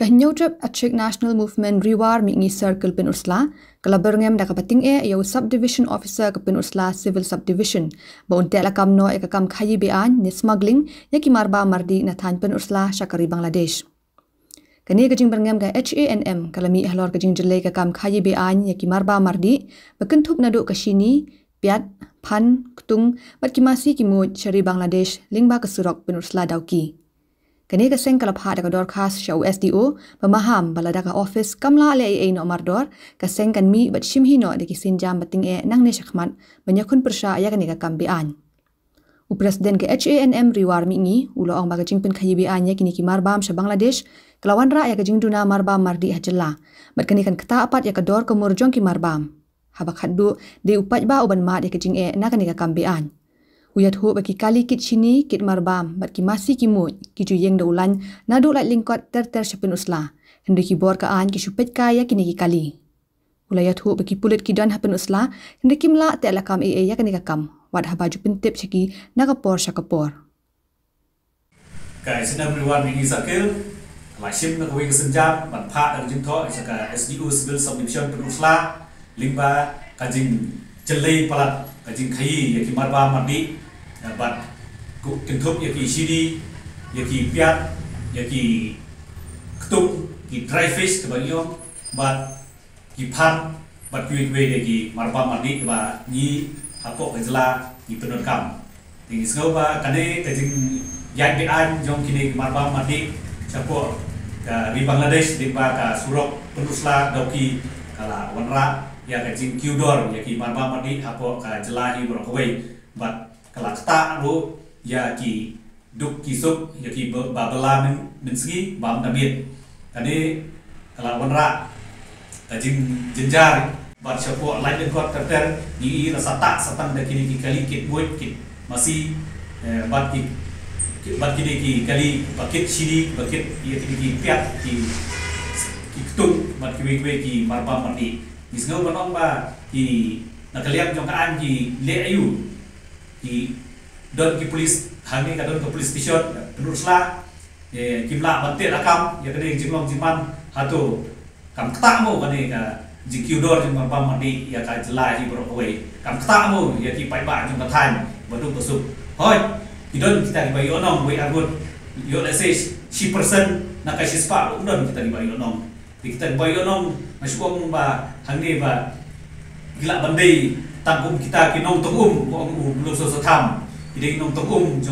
Kahinyodrep Achik National Movement Riwar Mingi Circle Pen Ursla, kalaberngem da kapating yau Subdivision Officer ke Pen Ursla Civil Subdivision, ba untek lakam no ekakam khayi bean ni smuggling yaki marba mardi na than Pen Ursla Syakari Bangladesh. Kani kajing berngem ga HANM kalami halor kajing jelai kakam khayi bean yaki marba mardi, bekentuk naduk kasini, piat, pan, ketung, bat kimasi kimut syari Bangladesh lingba kesurok Pen Ursla dauki. Kani kaseng kalapha da kador khas sya USDO pemaham balada ka office kamla le ai no mardor kaseng kan mi bat shimhi no de kisin jam bating nang ne shakhmat banyakun persya ya kani ka kambian u presiden ke HANM Riwar mingi ulo ong bagajing pen khayi bian ya kini ki marbam sya Bangladesh kelawan ra ya kajing duna marbam mardi hajalla bat kani kan kata apat ya kador ke murjong ki marbam habak haddu de upat ba uban ma de kajing na kani ka kambian Uyat hu bagi kali kit sini kit marbam bat ki masih ki mut ki juyeng da ulan nadu lat lingkot ter Syapin Usla hendak ki bor kaan ki supet kaya kini ki kali ulayat hu bagi pulit ki dan Hapen Usla hendak ki mla te lakam ya kani kakam wat ha baju pentip syaki nakapor syakapor ka SNM Riwar mingi sakil lasim na kuwi kesenjam ban pha dan jingtho saka SDU Civil Subdivision Pen Ursla lingba kajing jelai palat kajing khayi yaki marba mardi bat kentup yaki sidi yaki piat yaki ketuk ki dry fish kebagiong bat ki pan bat kuwi yaki marba mardi ba ni hapok kajla ki penurkam tingi sengau ba kane kajing yai bean jong kini marba mardi chapo ka di Bangladesh di ba ka surok Pen Ursla dauki kala wanra ya kajing kiudor yaki marba mardi hapok ka jelahi brokawai bat kala kata ru ya ki duk kisuk ya ki babela men segi bam damit kani kala wanra kajing jenjar bat syapo lain dekot terter ni rasata satang da kini ki kali kit buat kit masih bat kini ki kali pakit sidi pakit ya kini ki piat ki ketung bat ki ki marba mardi misngau banong ba ki nakaliam jong kaan ki le ayu ki don ki polis hangi ka don ke polis station Pen Ursla kimla bante rakam ya kene jinglong jiman hatu kam kta mo kane ka jikiudor jing marba mardi ya ka jela hi brokawai kam kta mo ya ki pai ba jong ka than badu besuk hoi idon kita di bayi onong we agun yo let's say 10% na ka sispa udon kita di bayi onong kita di bayi onong masuk ba hangi ba gila bandai tangkum kita kinong tungum belum selesai tham. Jadi nong tungum